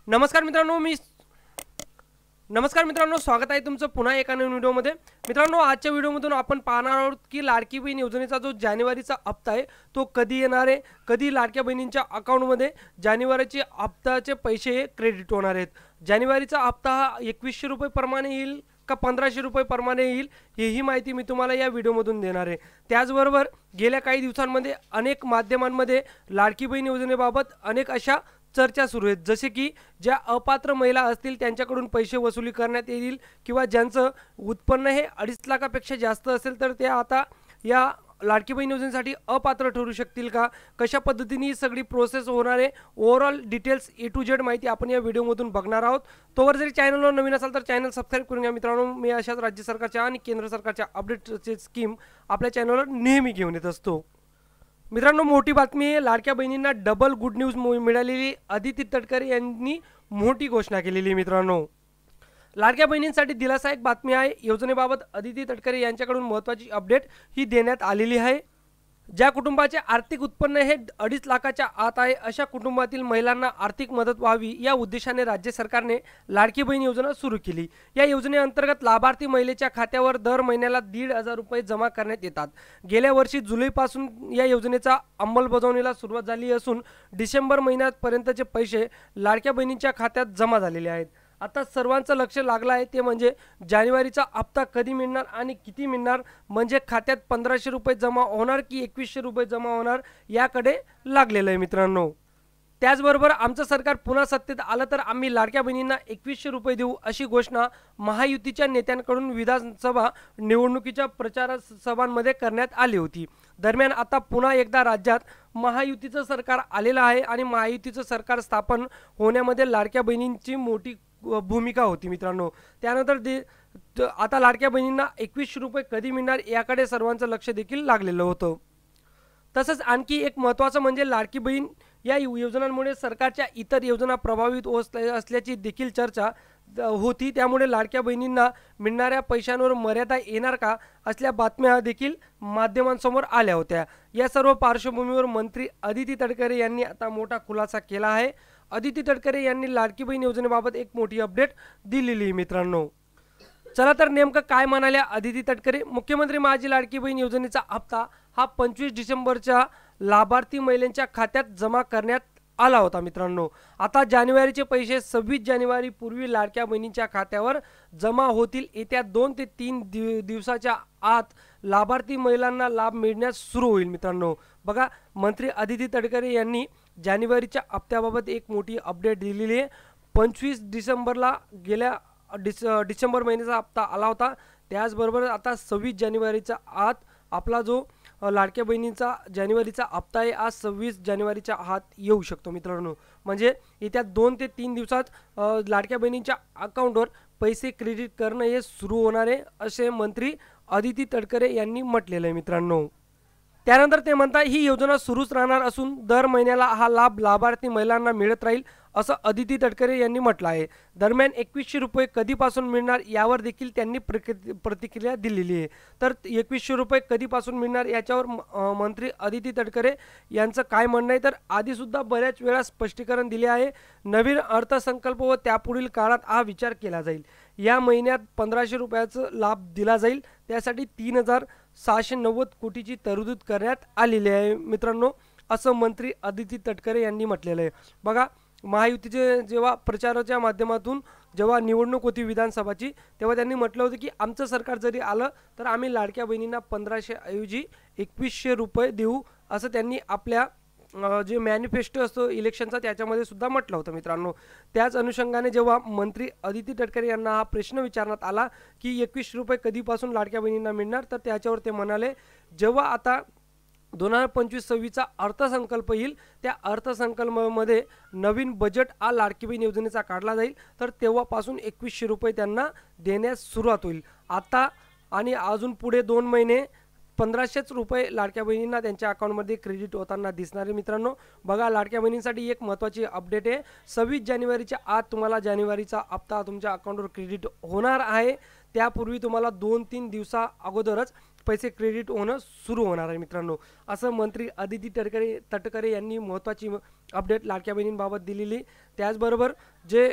नमस्कार मित्रांनो, स्वागत आहे तुमचं पुन्हा एका नवीन व्हिडिओमध्ये। मित्रांनो, आजच्या व्हिडिओमधून आपण पाहणार आहोत की लाडकी बहीण योजनेचा जो जानेवारीचा हप्ता आहे तो कधी येणार आहे, कधी लाडक्या बहिणींच्या अकाउंटमध्ये जानेवारीचे हप्त्याचे पैसे क्रेडिट होणार आहेत। जानेवारीचा हप्ता हा 2100 रुपये प्रमाणे येईल का 1500 रुपये प्रमाणे येईल, ही माहिती मी तुम्हाला या व्हिडिओमधून देणार आहे। त्याचबरोबर गेल्या काही दिवसांमध्ये अनेक माध्यमांमध्ये लाडकी बहीण योजनेबाबत अनेक अशा चर्चा सुरू आहेत, जसे की ज्या अपात्र महिला असतील त्यांच्याकडून पैसे वसुली करण्यात येईल किंवा ज्यांचं उत्पन्न हे 2.5 लाखापेक्षा जास्त असेल तर ते आता या लाडकी बहीण योजनेसाठी अपात्र ठरू शकतील का, कशा पद्धतीने ही सगळी प्रोसेस होणार आहे, overall details A to Z माहिती आपण या व्हिडिओमधून बघणार आहोत। तोवर जरी चॅनलवर नवीन असाल तर चॅनल सबस्क्राइब करून घ्या मित्रांनो। मी अशाच राज्य सरकारच्या आणि केंद्र सरकारच्या अपडेटचे स्कीम आपल्या चॅनलवर नेहमी घेऊन येत असतो। मित्रांनो, मोठी बातमी आहे, लाडक्या बहिणींना डबल गुड न्यूज मिळालेली। अदिती तटकरे यांनी मोठी घोषणा केलेली। मित्रांनो, लाडक्या बहिणींसाठी दिलासादायक बातमी आहे। योजनेबाबत अदिती तटकरे यांच्याकडून महत्त्वाची अपडेट ही देण्यात आलेली आहे। ज्या कुटुंबाचे आर्थिक उत्पन्न हे 2.5 लाखाच्या आत आहे अशा कुटुंबातील महिलांना आर्थिक मदत व्हावी या उद्देशाने राज्य सरकारने लाडकी बहीण योजना सुरू केली। या योजनेअंतर्गत लाभार्थी महिलेच्या खात्यावर दर महिन्याला 1,500 रुपये जमा करण्यात येतात। गेल्या वर्षी जुलैपासून या योजनेचा अंमलबजावणीला सुरुवात झाली असून डिसेंबर महिन्यापर्यंतचे पैसे लाडक्या बहिणींच्या खात्यात जमा झालेले आहेत। आता सर्वांचं लक्ष लागलं आहे ते म्हणजे जानेवारीचा हप्ता कधी मिळणार आणि किती मिळणार, म्हणजे खात्यात 1500 रुपये जमा होणार की 2100 रुपये जमा होणार याकडे लागलेलं आहे मित्रांनो। त्याचबरोबर आमचं सरकार पुन्हा सत्तेत आलं तर आम्ही लाडक्या बहिणींना 2100 रुपये देऊ अशी घोषणा महायुतीच्या नेत्यांकडून विधानसभा निवडणुकीच्या प्रचार सभांमध्ये करण्यात आली होती। दरम्यान आता पुन्हा एकदा राज्यात महायुतीचं सरकार आलेलं आहे आणि महायुतीचं सरकार स्थापन होण्यामध्ये लाडक्या बहिणींची मोठी भूमिका होती मित्रांनो। त्यानंतर आता लाडक्या बहिणींना 2100 रुपये कधी मिळणार याकडे सर्वांचं लक्ष देखील लागलेलं होतं। तसंच आणखी एक महत्त्वाचं म्हणजे लाडकी बहीण या योजनांमुळे सरकारच्या इतर योजना प्रभावित होत असल्याची देखील चर्चा होती। त्यामुळे लाडक्या बहिणींना मिळणाऱ्या पैशांवर मर्यादा येणार का असल्या बातम्या देखील माध्यमांसमोर आल्या होत्या। या सर्व पार्श्वभूमीवर मंत्री अदिती तटकरे यांनी आता मोठा खुलासा केला आहे। अदिती तटकरे यांनी लाडकी बहीण योजनेबाबत एक मोठी अपडेट दिलेली मित्रांनो। चला तर नेमकं काय म्हणाल्या अदिती तटकरे। मुख्यमंत्री माझी लाडकी बहीण योजनेचा हप्ता हा 25 डिसेंबरच्या लाभार्थी महिलांच्या खात्यात जमा करण्यात आला होता मित्रांनो। आता जानेवारीचे पैसे 26 जानेवारी पूर्वी लाडक्या बहिणींच्या खात्यावर जमा होतील। येत्या 2 ते 3 दिवसाच्या आत लाभार्थी महिलांना लाभ मिळण्यास सुरू होईल मित्रांनो। बघा, मंत्री अदिती तटकरे यांनी जानेवारीच्या हप्त्याबाबत एक मोठी अपडेट दिलेली आहे। 25 डिसेंबरला गेल्या डिसेंबर महिन्याचा हप्ता आला होता। त्याचबरोबर आता 26 जानेवारीच्या आत आपला जो लाडक्या बहिणींचा जानेवारीचा हप्ता आहे आज 26 जानेवारीच्या आत येऊ शकतो मित्रांनो। म्हणजे येत्या 2 ते 3 दिवसात लाडक्या बहिणींच्या अकाउंटवर पैसे क्रेडिट करणं हे सुरू होणार आहे असे मंत्री अदिती तटकरे यांनी म्हटलेलं आहे मित्रांनो। त्यानंतर ते म्हणतात ही योजना सुरूच राहणार असून दर महिन्याला हा लाभ लाभार्थी महिलांना मिळत राहील असं अदिती तटकरे यांनी म्हटलं आहे। दरम्यान 2100 रुपये कधीपासून मिळणार यावर देखील त्यांनी प्रतिक्रिया दिलेली आहे। तर 2100 रुपये कधीपासून मिळणार याच्यावर मंत्री अदिती तटकरे यांचं काय म्हणणं आहे तर आधीसुद्धा बऱ्याच वेळा स्पष्टीकरण दिले आहे। नवीन अर्थसंकल्प व त्यापुढील काळात हा विचार केला जाईल। या महिन्यात 1500 रुपयाचा लाभ दिला जाईल, त्यासाठी 3690 कोटीची तरतूद करण्यात आलेली आहे मित्रांनो, असं मंत्री अदिती तटकरे यांनी म्हटलेलं आहे। बघा, महायुतीचे जेव्हा प्रचाराच्या माध्यमातून जेव्हा निवडणूक होती विधानसभाची तेव्हा त्यांनी म्हटलं होतं की आमचं सरकार जरी आलं तर आम्ही लाडक्या बहिणींना 1500 ऐवजी 2100 रुपये देऊ असं त्यांनी आपल्या जे मॅनिफेस्टो असतो इलेक्शनचा त्याच्यामध्ये सुद्धा म्हटलं होतं मित्रांनो। त्याच अनुषंगाने जेव्हा मंत्री अदिती तटकरे यांना हा प्रश्न विचारण्यात आला की 2100 रुपये कधीपासून लाडक्या बहिणींना मिळणार, तर त्याच्यावर ते म्हणाले जेव्हा आता 2025-26चा अर्थसंकल्प येईल त्या अर्थसंकल्पामध्ये नवीन बजेट हा लाडकी बहीण योजनेचा काढला जाईल तर तेव्हापासून 2100 रुपये त्यांना देण्यास सुरुवात होईल। आता आणि अजून पुढे 2 महिने 1500 रुपये लाडक्या बहिणींना त्यांच्या अकाउंटमध्ये क्रेडिट होताना दिसणार आहे मित्रांनो। बघा, लाडक्या बहिणींसाठी एक महत्त्वाची अपडेट आहे। 26 जानेवारीच्या आत तुम्हाला जानेवारीचा हप्ता तुमच्या अकाउंटवर क्रेडिट होणार आहे। त्यापूर्वी तुम्हाला 2-3 दिवसा अगोदरच पैसे क्रेडिट होणं सुरू होणार आहे मित्रांनो, असं मंत्री अदिती तटकरे यांनी महत्त्वाची अपडेट लाडक्या बहिणींबाबत दिलेली. त्याचबरोबर जे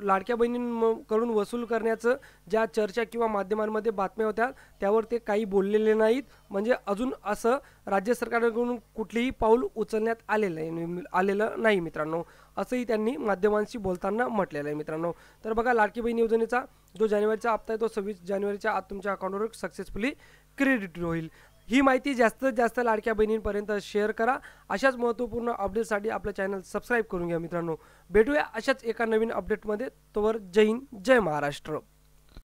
लाडक्या बहिणींकडून वसूल करण्याचं ज्या चर्चा किंवा माध्यमांमध्ये बातम्या होत्या त्यावर ते काही बोललेले नाहीत. म्हणजे अजून असं राज्य सरकारकडून कुठलीही पाऊल उचलण्यात आलेलं नाही मित्रांनो, असंही त्यांनी माध्यमांशी बोलताना म्हटलेलं आहे मित्रांनो. तर बघा, लाडकी बहीण योजनेचा जो जानेवारीचा हप्ता आहे तो 26 जानेवारीच्या आत तुमच्या अकाउंटवर सक्सेसफुली क्रेडिट होईल. ही माहिती जास्तीत जास्त लाडक्या बहिणींपर्यंत शेअर करा. अशाच महत्त्वपूर्ण अपडेटसाठी आपलं चॅनल सबस्क्राईब करून घ्या मित्रांनो. भेटूया अशाच एका नवीन अपडेटमध्ये. तोवर जय हिंद, जय महाराष्ट्र.